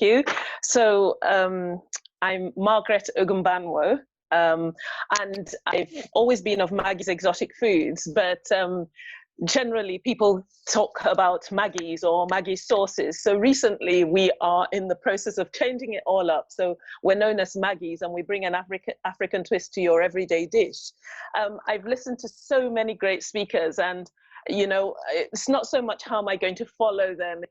you. So I'm Margaret Ogunbanwo, and I've always been of Maggie's Exotic Foods, but generally people talk about Maggie's or Maggie's sauces. So recently we are in the process of changing it all up. So we're known as Maggie's, and we bring an African twist to your everyday dish. I've listened to so many great speakers, and you know, it's not so much how am I going to follow them.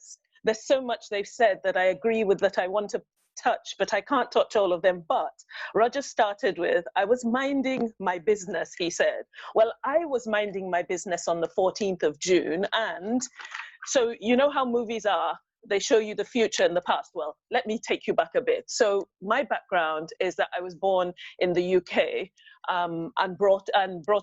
There's so much they've said that I agree with, that I want to touch, but I can't touch all of them. But Roger started with, I was minding my business, he said. Well, I was minding my business on the 14th of June. And so you know how movies are, they show you the future and the past. Well, let me take you back a bit. So my background is that I was born in the UK, and brought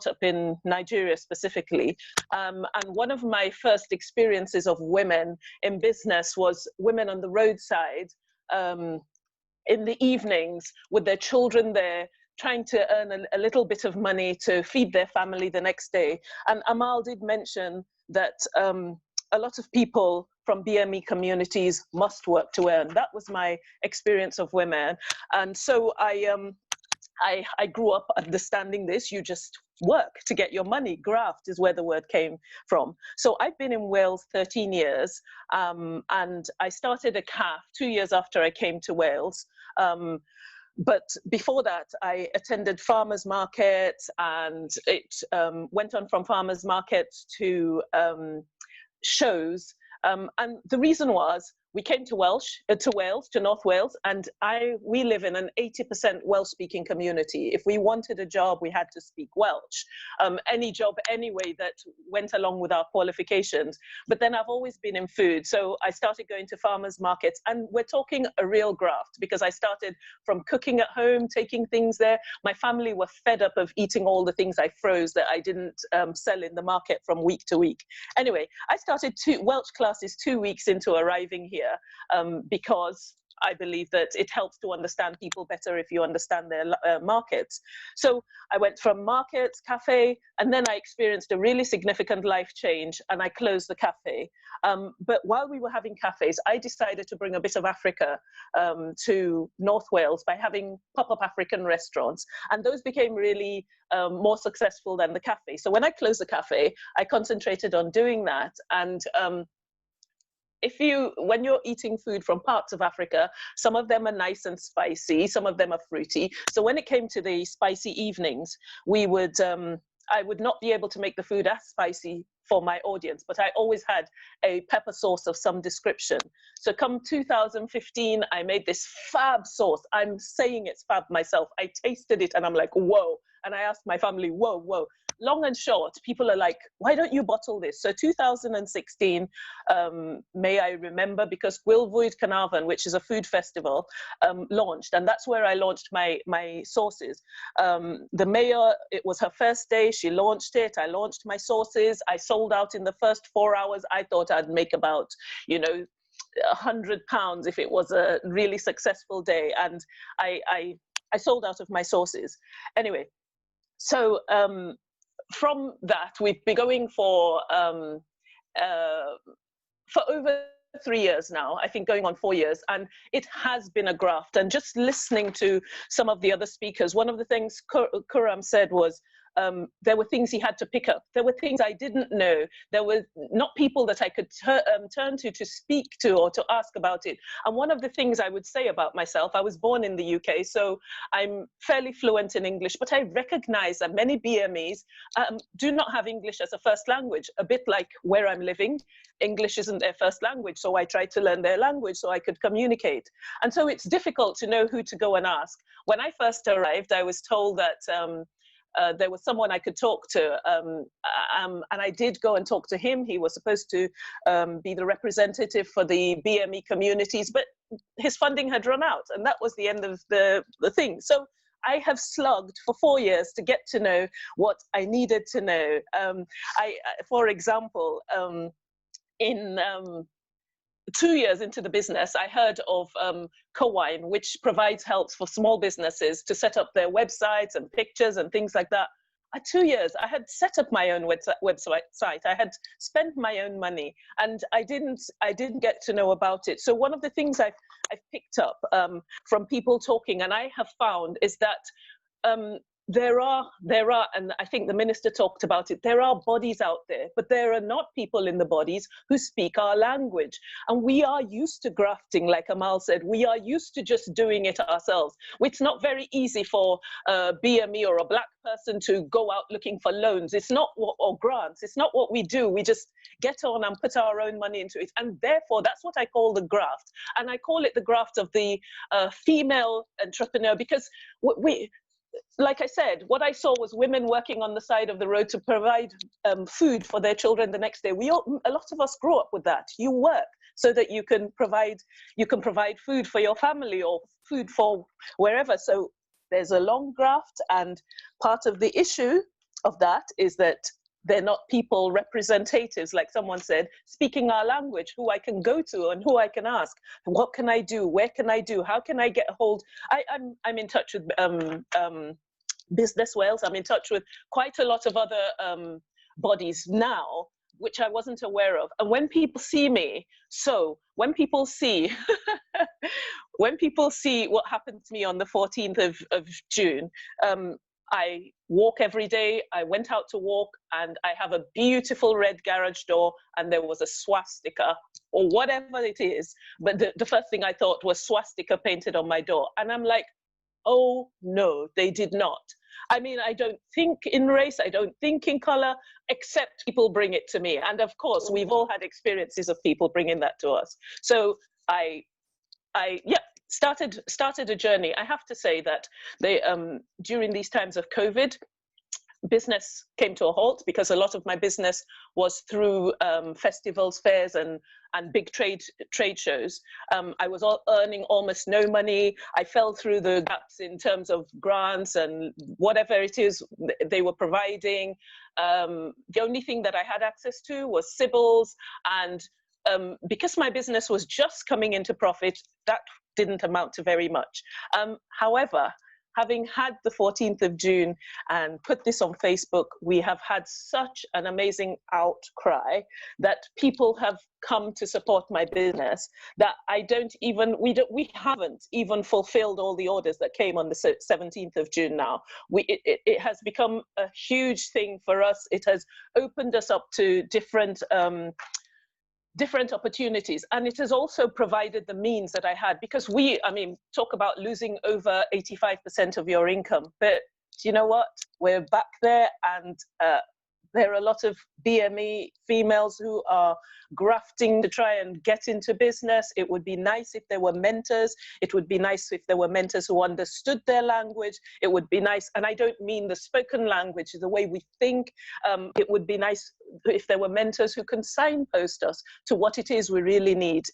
up in Nigeria specifically. And one of my first experiences of women in business was women on the roadside, in the evenings with their children there, trying to earn a little bit of money to feed their family the next day. And Amal did mention that a lot of people from BME communities must work to earn. That was my experience of women. And so I grew up understanding this. You just work to get your money. Graft is where the word came from. So I've been in Wales 13 years, and I started a CAF 2 years after I came to Wales. But before that, I attended farmers markets, and it went on from farmers markets to shows. And the reason was, we came to Wales, to North Wales, and we live in an 80% Welsh-speaking community. If we wanted a job, we had to speak Welsh. Any job anyway that went along with our qualifications. But then I've always been in food, so I started going to farmers markets, and we're talking a real graft, because I started from cooking at home, taking things there. My family were fed up of eating all the things I froze that I didn't sell in the market from week to week. Anyway, I started Welsh classes 2 weeks into arriving here. Because I believe that it helps to understand people better if you understand their markets. So I went from markets, cafe, and then I experienced a really significant life change, and I closed the cafe. But while we were having cafes, I decided to bring a bit of Africa to North Wales by having pop-up African restaurants. And those became really more successful than the cafe. So when I closed the cafe, I concentrated on doing that. And when you're eating food from parts of Africa, some of them are nice and spicy, some of them are fruity. So when it came to the spicy evenings, I would not be able to make the food as spicy for my audience, but I always had a pepper sauce of some description. So come 2015, I made this fab sauce. I'm saying it's fab myself. I tasted it and I'm like, whoa. And I asked my family, whoa, whoa. Long and short, people are like, why don't you bottle this? So 2016, may I remember, because Gwynedd Carnarvon, which is a food festival, launched, and that's where I launched my sauces. The mayor, it was her first day, she launched it, I launched my sauces, I sold out in the first 4 hours. I thought I'd make about, you know, £100 if it was a really successful day, and I sold out of my sauces. Anyway, so from that, we've been going for over 3 years now, I think going on 4 years, and it has been a graft. And just listening to some of the other speakers, one of the things Kuram said was, there were things he had to pick up. There were things I didn't know. There were not people that I could turn to speak to or to ask about it. And one of the things I would say about myself, I was born in the UK, so I'm fairly fluent in English, but I recognize that many BMEs do not have English as a first language, a bit like where I'm living. English isn't their first language, so I tried to learn their language so I could communicate. And so it's difficult to know who to go and ask. When I first arrived, I was told that there was someone I could talk to, and I did go and talk to him. He was supposed to be the representative for the BME communities, but his funding had run out, and that was the end of the thing. So I have slugged for 4 years to get to know what I needed to know. For example, in 2 years into the business, I heard of Co-Wine, which provides helps for small businesses to set up their websites and pictures and things like that. 2 years, I had set up my own website. I had spent my own money, and I didn't get to know about it. So one of the things I I've picked up from people talking, and I have found, is that there are, and I think the minister talked about it, there are bodies out there, but there are not people in the bodies who speak our language. And we are used to grafting, like Amal said, we are used to just doing it ourselves. It's not very easy for a BME or a black person to go out looking for loans. It's not what, or grants, it's not what we do. We just get on and put our own money into it. And therefore, that's what I call the graft. And I call it the graft of the female entrepreneur, because we, like I said, what I saw was women working on the side of the road to provide food for their children the next day. A lot of us grew up with that. You work so that you can provide food for your family or food for wherever. So there's a long graft, and part of the issue of that is that they're not people representatives, like someone said, speaking our language, who I can go to and who I can ask. What can I do? Where can I do? How can I get a hold? I'm in touch with Business Wales. I'm in touch with quite a lot of other bodies now, which I wasn't aware of. And when people see me, so when people see, when people see what happened to me on the 14th of June, I walk every day. I went out to walk, and I have a beautiful red garage door, and there was a swastika or whatever it is. But the first thing I thought was swastika painted on my door. And I'm like, oh no, they did not. I mean, I don't think in race, I don't think in color, except people bring it to me. And of course, we've all had experiences of people bringing that to us. So I started a journey. I have to say that they during these times of COVID, business came to a halt, because a lot of my business was through festivals, fairs, and big trade shows. I was earning almost no money. I fell through the gaps in terms of grants and whatever it is they were providing. The only thing that I had access to was Sybil's, and because my business was just coming into profit, that didn't amount to very much. However, having had the 14th of June and put this on Facebook, we have had such an amazing outcry that people have come to support my business that we haven't even fulfilled all the orders that came on the 17th of June now. It has become a huge thing for us. It has opened us up to different opportunities, and it has also provided the means that I had, because I mean, talk about losing over 85% of your income, but you know what, we're back there, and there are a lot of BME females who are grafting to try and get into business. It would be nice if there were mentors. It would be nice if there were mentors who understood their language. It would be nice, and I don't mean the spoken language, the way we think. It would be nice if there were mentors who can signpost us to what it is we really need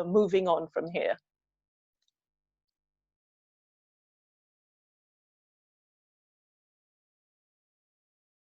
moving on from here.